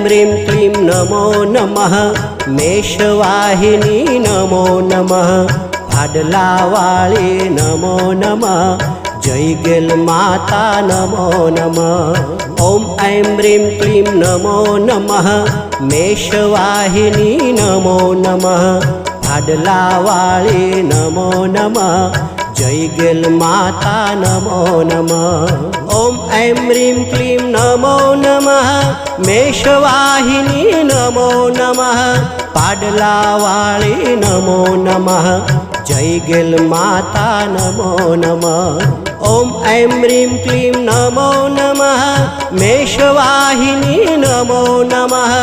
ह्रीं क्लीं नमो नमः मेषवाहिनी नमो नमः भाडलावाळी नमो नमः जय गेल माता नमो नमः। ॐ ऐं ह्रीं क्लीं नमो नमः मेषवाहिनी नमो नमः भाडलावाळी नमो नमः जय गेल माता नमो नमः। ॐ ऐं ह्रीं क्लीं नमो नमः मेषवाहिनी नमो नमः पाडलावाळी नमो नमः जय गेल माता नमो नमः। ॐ ऐं ह्रीं क्लीं नमो नमः मेषवाहिनी नमो नमः